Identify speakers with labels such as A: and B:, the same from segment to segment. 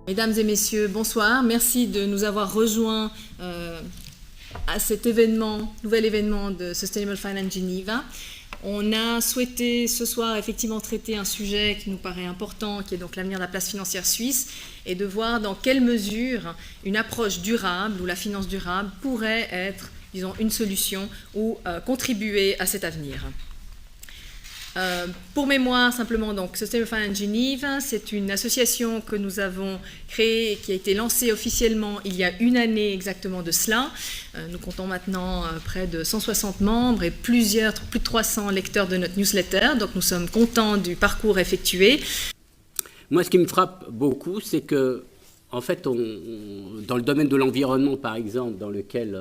A: Mesdames et messieurs, bonsoir. Merci de nous avoir rejoints à cet événement, nouvel événement de Sustainable Finance Geneva. On a souhaité ce soir effectivement traiter un sujet qui nous paraît important, qui est donc l'avenir de la place financière suisse, et de voir dans quelle mesure une approche durable ou la finance durable pourrait être, disons, une solution ou contribuer à cet avenir. Pour mémoire, simplement, donc, Sustainable Finance Geneva, c'est une association que nous avons créée et qui a été lancée officiellement il y a une année exactement de cela. Nous comptons maintenant près de 160 membres et plus de 300 lecteurs de notre newsletter, donc nous sommes contents du parcours effectué.
B: Moi, ce qui me frappe beaucoup, c'est que, en fait, dans le domaine de l'environnement, par exemple, dans lequel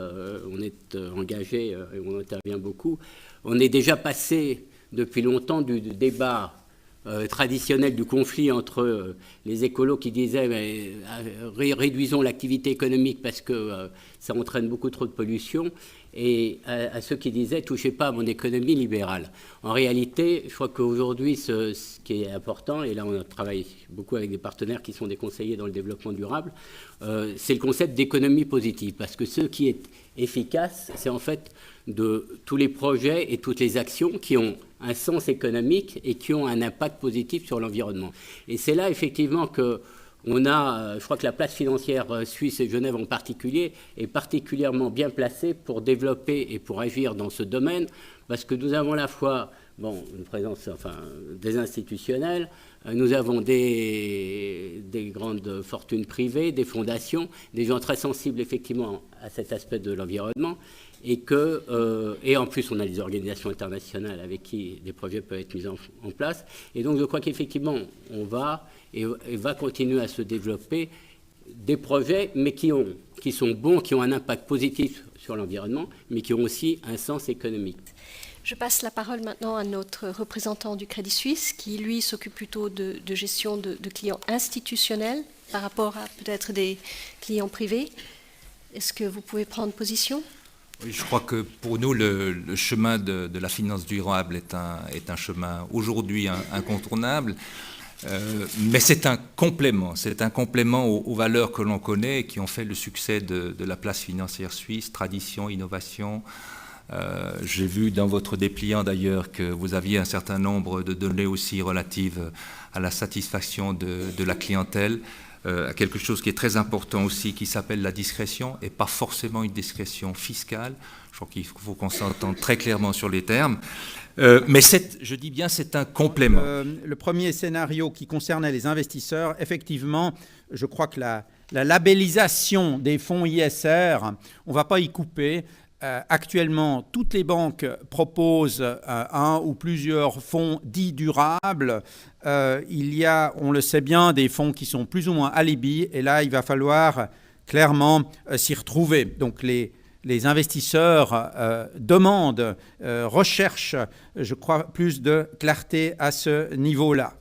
B: on est engagé et on intervient beaucoup, on est déjà passé depuis longtemps du débat traditionnel du conflit entre les écolos qui disaient réduisons l'activité économique parce que ça entraîne beaucoup trop de pollution, et à ceux qui disaient touchez pas à mon économie libérale. En réalité, je crois qu'aujourd'hui, ce qui est important, et là on travaille beaucoup avec des partenaires qui sont des conseillers dans le développement durable, c'est le concept d'économie positive, parce que ce qui est efficace, c'est en fait de tous les projets et toutes les actions qui ont un sens économique et qui ont un impact positif sur l'environnement. Et c'est là effectivement que on a, je crois que la place financière suisse et Genève en particulier est particulièrement bien placée pour développer et pour agir dans ce domaine, parce que nous avons à la fois une présence des institutionnels, nous avons des grandes fortunes privées, des fondations, des gens très sensibles effectivement à cet aspect de l'environnement, et en plus on a des organisations internationales avec qui des projets peuvent être mis en place. Et donc je crois qu'effectivement on va continuer à se développer des projets, mais qui sont bons, qui ont un impact positif sur l'environnement, mais qui ont aussi un sens économique.
C: Je passe la parole maintenant à notre représentant du Crédit Suisse, qui lui s'occupe plutôt de gestion de clients institutionnels par rapport à peut-être des clients privés. Est-ce que vous pouvez prendre position ?
D: Oui, je crois que pour nous, le chemin de la finance durable est un chemin aujourd'hui incontournable. Mais c'est un complément aux valeurs que l'on connaît et qui ont fait le succès de la place financière suisse, tradition, innovation. J'ai vu dans votre dépliant d'ailleurs que vous aviez un certain nombre de données aussi relatives à la satisfaction de la clientèle, à quelque chose qui est très important aussi, qui s'appelle la discrétion, et pas forcément une discrétion fiscale. Je crois qu'il faut qu'on s'entende très clairement sur les termes. Mais je dis bien, c'est un complément.
E: Le premier scénario qui concernait les investisseurs, effectivement, je crois que la labellisation des fonds ISR, on ne va pas y couper. Actuellement, toutes les banques proposent un ou plusieurs fonds dits durables. Il y a, on le sait bien, des fonds qui sont plus ou moins alibi, et là, il va falloir clairement s'y retrouver. Donc, les investisseurs demandent, recherchent, je crois, plus de clarté à ce niveau-là.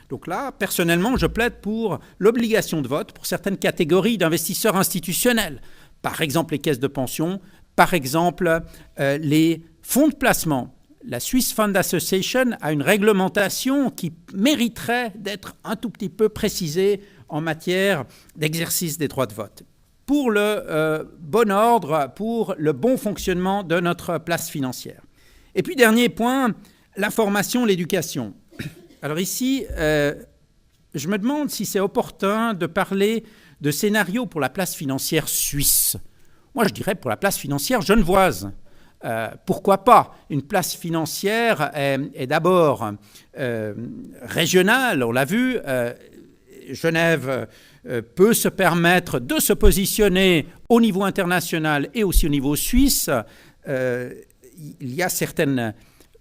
E: Donc là, personnellement, je plaide pour l'obligation de vote pour certaines catégories d'investisseurs institutionnels. Par exemple, les caisses de pension, par exemple, les fonds de placement. La Swiss Fund Association a une réglementation qui mériterait d'être un tout petit peu précisée en matière d'exercice des droits de vote. Pour le bon ordre, pour le bon fonctionnement de notre place financière. Et puis, dernier point, la formation, l'éducation. Alors ici, je me demande si c'est opportun de parler de scénario pour la place financière suisse. Moi, je dirais pour la place financière genevoise. Pourquoi pas ? Une place financière est d'abord régionale, on l'a vu. Genève peut se permettre de se positionner au niveau international et aussi au niveau suisse. Il y a certaines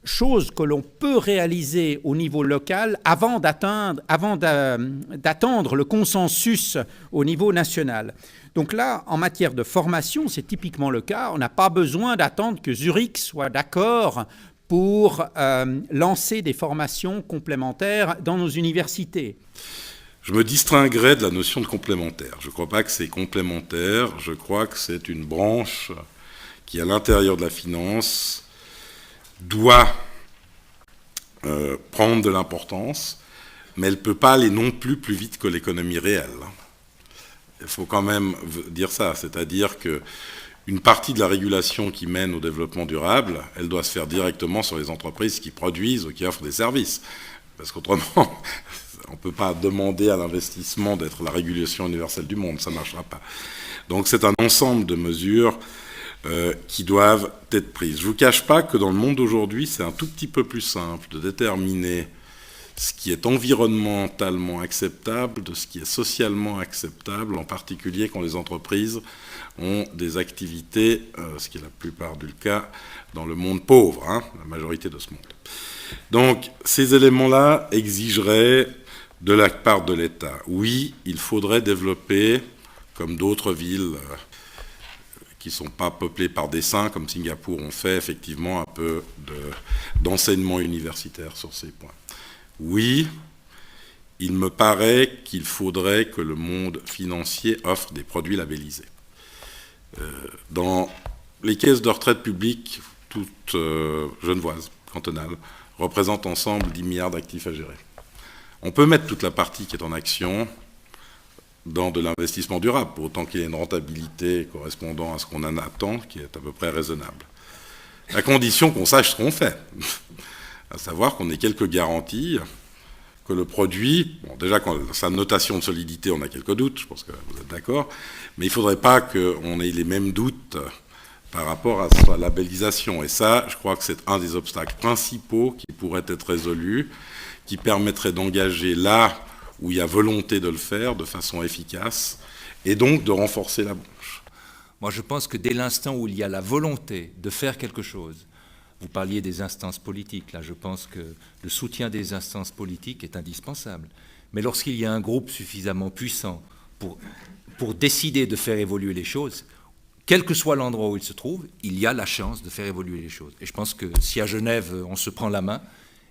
E: choses que l'on peut réaliser au niveau local avant d'attendre le consensus au niveau national. Donc là, en matière de formation, c'est typiquement le cas. On n'a pas besoin d'attendre que Zurich soit d'accord pour lancer des formations complémentaires dans nos universités.
F: Je me distinguerais de la notion de complémentaire. Je ne crois pas que c'est complémentaire. Je crois que c'est une branche qui, à l'intérieur de la finance, doit prendre de l'importance, mais elle ne peut pas aller non plus vite que l'économie réelle. il faut quand même dire ça, c'est-à-dire que une partie de la régulation qui mène au développement durable, elle doit se faire directement sur les entreprises qui produisent ou qui offrent des services. Parce qu'autrement, on ne peut pas demander à l'investissement d'être la régulation universelle du monde, ça ne marchera pas. Donc c'est un ensemble de mesures qui doivent être prises. Je ne vous cache pas que dans le monde d'aujourd'hui, c'est un tout petit peu plus simple de déterminer ce qui est environnementalement acceptable de ce qui est socialement acceptable, en particulier quand les entreprises ont des activités, ce qui est la plupart du cas dans le monde pauvre, hein, la majorité de ce monde. Donc ces éléments-là exigeraient de la part de l'État. Oui, il faudrait développer, comme d'autres villes qui ne sont pas peuplées par des saints, comme Singapour ont fait effectivement un peu d'enseignement universitaire sur ces points. Oui, il me paraît qu'il faudrait que le monde financier offre des produits labellisés. Dans les caisses de retraite publiques, toutes genevoises, cantonales, représentent ensemble 10 milliards d'actifs à gérer. On peut mettre toute la partie qui est en action dans de l'investissement durable, pour autant qu'il y ait une rentabilité correspondant à ce qu'on en attend, qui est à peu près raisonnable. À condition qu'on sache ce qu'on fait. À savoir qu'on ait quelques garanties que le produit, bon, déjà quand sa notation de solidité, on a quelques doutes, je pense que vous êtes d'accord, mais il ne faudrait pas qu'on ait les mêmes doutes par rapport à sa labellisation. Et ça, je crois que c'est un des obstacles principaux qui pourrait être résolu, qui permettrait d'engager là où il y a volonté de le faire de façon efficace, et donc de renforcer la branche.
D: Moi, je pense que dès l'instant où il y a la volonté de faire quelque chose, vous parliez des instances politiques, là je pense que le soutien des instances politiques est indispensable. Mais lorsqu'il y a un groupe suffisamment puissant pour décider de faire évoluer les choses, quel que soit l'endroit où il se trouve, il y a la chance de faire évoluer les choses. Et je pense que si à Genève on se prend la main,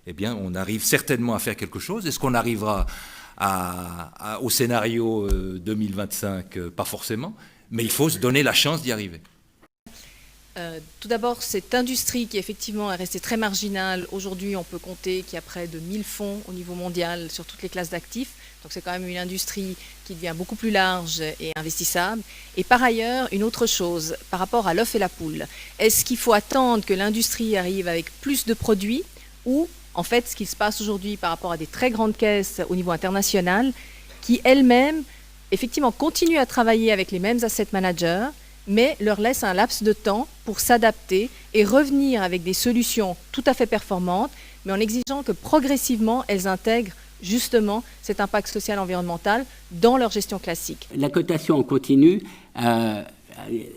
D: eh bien on arrive certainement à faire quelque chose. Est-ce qu'on arrivera au scénario 2025 Pas forcément, mais il faut se donner la chance d'y arriver.
A: Tout d'abord, cette industrie qui effectivement est restée très marginale, aujourd'hui on peut compter qu'il y a près de 1000 fonds au niveau mondial sur toutes les classes d'actifs, donc c'est quand même une industrie qui devient beaucoup plus large et investissable. Et par ailleurs, une autre chose, par rapport à l'œuf et la poule, est-ce qu'il faut attendre que l'industrie arrive avec plus de produits ou en fait ce qui se passe aujourd'hui par rapport à des très grandes caisses au niveau international qui elles-mêmes effectivement continuent à travailler avec les mêmes asset managers, mais leur laisse un laps de temps pour s'adapter et revenir avec des solutions tout à fait performantes, mais en exigeant que progressivement, elles intègrent justement cet impact social environnemental dans leur gestion classique.
B: La cotation en continu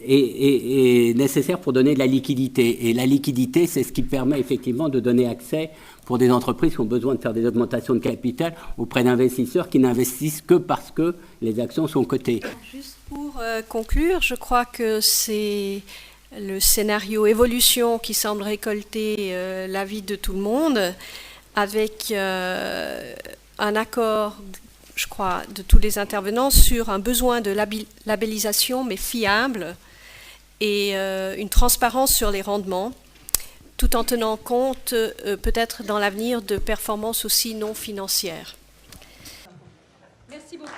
B: est nécessaire pour donner de la liquidité. Et la liquidité, c'est ce qui permet effectivement de donner accès pour des entreprises qui ont besoin de faire des augmentations de capital auprès d'investisseurs qui n'investissent que parce que les actions sont cotées.
C: Juste pour conclure, je crois que c'est le scénario évolution qui semble récolter l'avis de tout le monde avec un accord, je crois, de tous les intervenants sur un besoin de labellisation mais fiable et une transparence sur les rendements, tout en tenant compte peut-être dans l'avenir de performances aussi non financières.
A: Merci beaucoup.